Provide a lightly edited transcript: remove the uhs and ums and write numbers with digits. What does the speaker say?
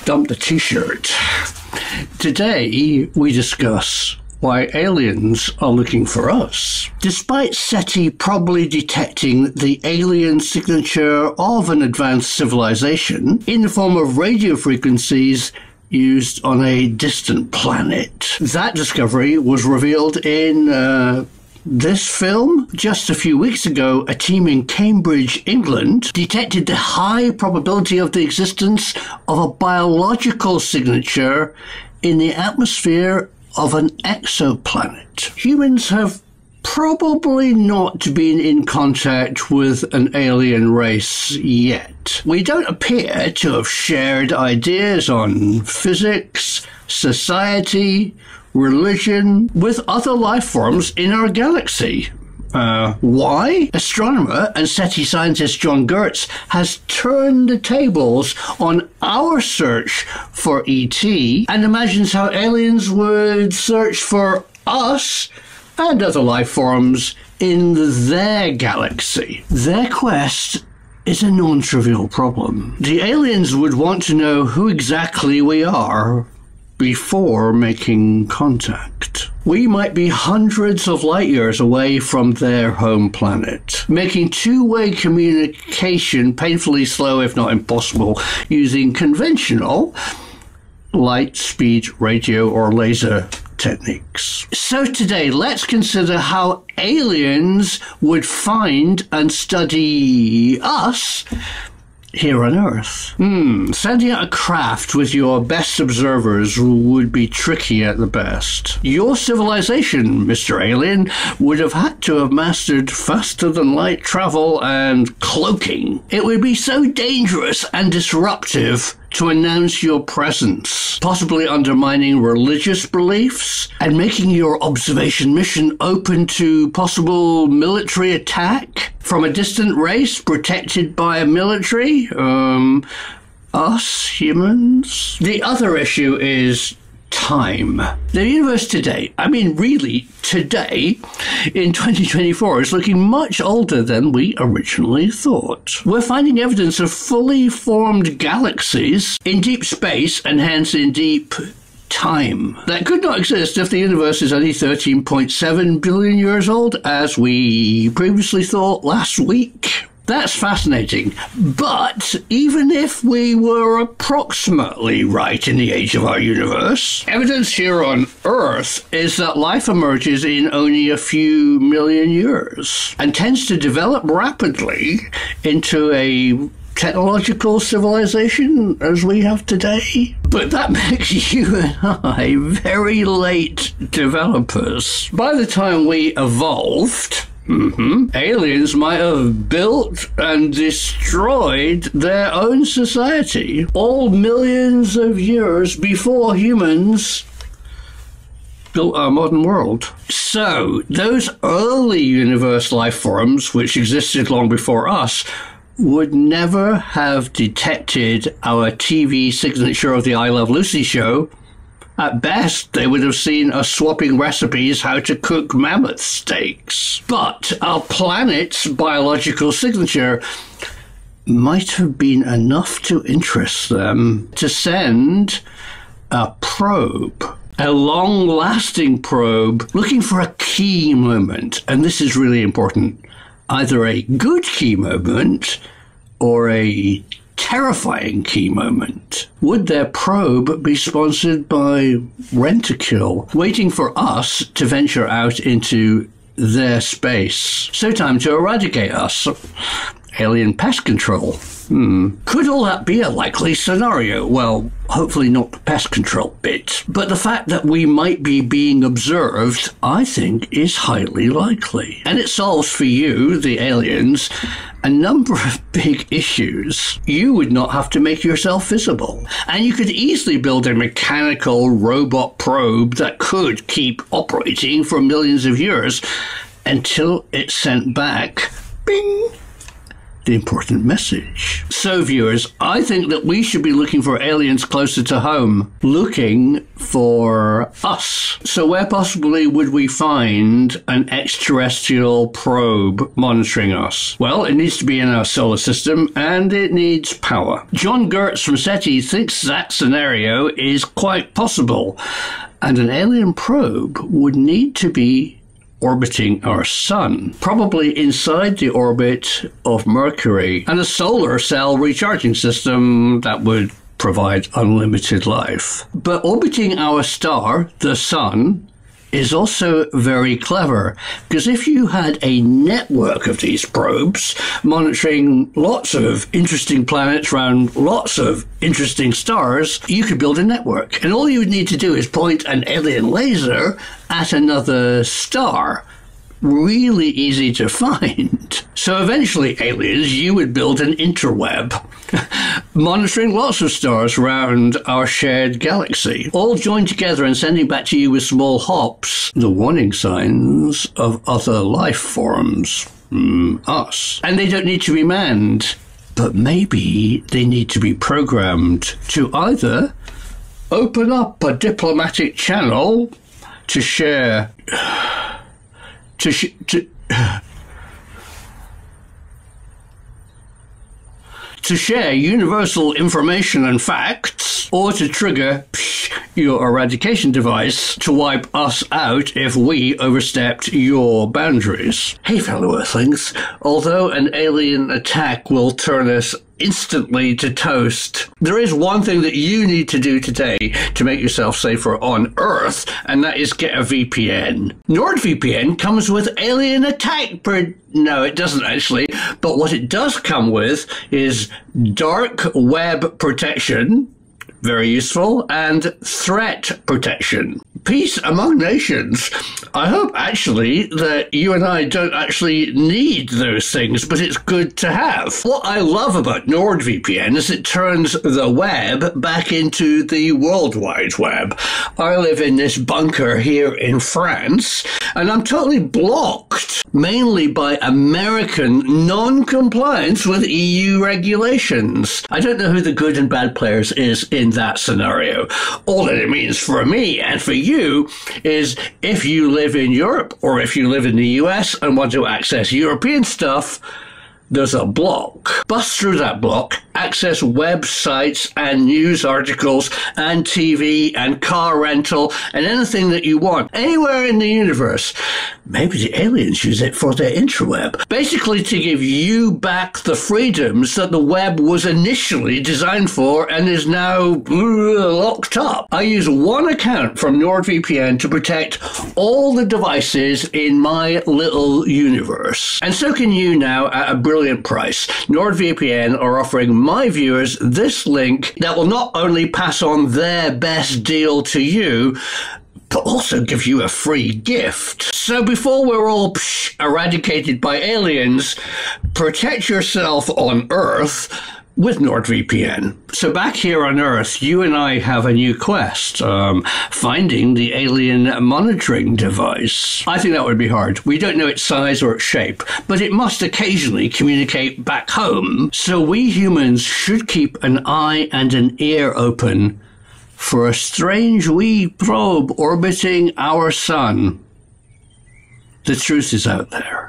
Dump the t-shirt. Today we discuss why aliens are looking for us. Despite SETI probably detecting the alien signature of an advanced civilization in the form of radio frequencies used on a distant planet, that discovery was revealed in this film. Just a few weeks ago, a team in Cambridge, England, detected the high probability of the existence of a biological signature in the atmosphere of an exoplanet. Humans have probably not been in contact with an alien race yet. We don't appear to have shared ideas on physics, society, religion with other life forms in our galaxy. Why? Astronomer and SETI scientist John Gertz has turned the tables on our search for ET and imagines how aliens would search for us and other life forms in their galaxy. Their quest is a non-trivial problem. The aliens would want to know who exactly we are before making contact. We might be hundreds of light years away from their home planet, making two-way communication painfully slow, if not impossible, using conventional light speed radio or laser techniques. So today, let's consider how aliens would find and study us here on Earth. Sending out a craft with your best observers would be tricky at the best. Your civilization, Mr. Alien, would have had to have mastered faster-than-light travel and cloaking. It would be so dangerous and disruptive to announce your presence, possibly undermining religious beliefs and making your observation mission open to possible military attack from a distant race protected by a military. Us humans. The other issue is time. The universe today, I mean really today, in 2024, is looking much older than we originally thought. We're finding evidence of fully formed galaxies in deep space and hence in deep time that could not exist if the universe is only 13.7 billion years old, as we previously thought last week. That's fascinating, but even if we were approximately right in the age of our universe, evidence here on Earth is that life emerges in only a few million years and tends to develop rapidly into a technological civilization as we have today. But that makes you and I very late developers. By the time we evolved, aliens might have built and destroyed their own society, all millions of years before humans built our modern world. So, those early universe life forms, which existed long before us, would never have detected our TV signature of the I Love Lucy show. At best, they would have seen us swapping recipes how to cook mammoth steaks. But our planet's biological signature might have been enough to interest them to send a probe, a long-lasting probe, looking for a key moment. And this is really important. Either a good key moment or a terrifying key moment. Would their probe be sponsored by Rent-A-Kill, waiting for us to venture out into their space? So time to eradicate us. Alien pest control. Could all that be a likely scenario? Well, hopefully not the pest control bit. But the fact that we might be being observed, I think, is highly likely. And it solves for you, the aliens, a number of big issues. You would not have to make yourself visible. And you could easily build a mechanical robot probe that could keep operating for millions of years until it's sent back, bing, the important message. So, viewers, I think that we should be looking for aliens closer to home, looking for us. So where possibly would we find an extraterrestrial probe monitoring us? Well, it needs to be in our solar system, and it needs power. John Gertz from SETI thinks that scenario is quite possible, and an alien probe would need to be orbiting our sun, probably inside the orbit of Mercury, and a solar cell recharging system that would provide unlimited life. But orbiting our star, the sun, is also very clever, because if you had a network of these probes monitoring lots of interesting planets around lots of interesting stars, you could build a network. And all you would need to do is point an alien laser at another star. Really easy to find. So eventually, aliens, you would build an interweb, monitoring lots of stars around our shared galaxy, all joined together and sending back to you with small hops the warning signs of other life forms. Us. And they don't need to be manned, but maybe they need to be programmed to either open up a diplomatic channel to share to share universal information and facts, or to trigger your eradication device to wipe us out if we overstepped your boundaries. Hey, fellow Earthlings, although an alien attack will turn us instantly to toast, there is one thing that you need to do today to make yourself safer on Earth, and that is get a VPN. NordVPN comes with alien attack no, it doesn't actually, but what it does come with is dark web protection, very useful, and threat protection. Peace among nations. I hope actually that you and I don't actually need those things, but it's good to have. What I love about NordVPN is it turns the web back into the World Wide Web. I live in this bunker here in France, and I'm totally blocked, mainly by American non-compliance with EU regulations. I don't know who the good and bad players is in that scenario. All that it means for me and for you is if you live in Europe or if you live in the US and want to access European stuff, there's a block. Bust through that block, access websites and news articles and TV and car rental and anything that you want anywhere in the universe. Maybe the aliens use it for their intraweb. Basically to give you back the freedoms that the web was initially designed for and is now locked up. I use one account from NordVPN to protect all the devices in my little universe. And so can you now at a brilliant price. NordVPN are offering my viewers this link that will not only pass on their best deal to you, but also give you a free gift. So before we're all eradicated by aliens, protect yourself on Earth with NordVPN. So back here on Earth, you and I have a new quest, finding the alien monitoring device. I think that would be hard. We don't know its size or its shape, but it must occasionally communicate back home. So we humans should keep an eye and an ear open for a strange wee probe orbiting our sun. The truth is out there.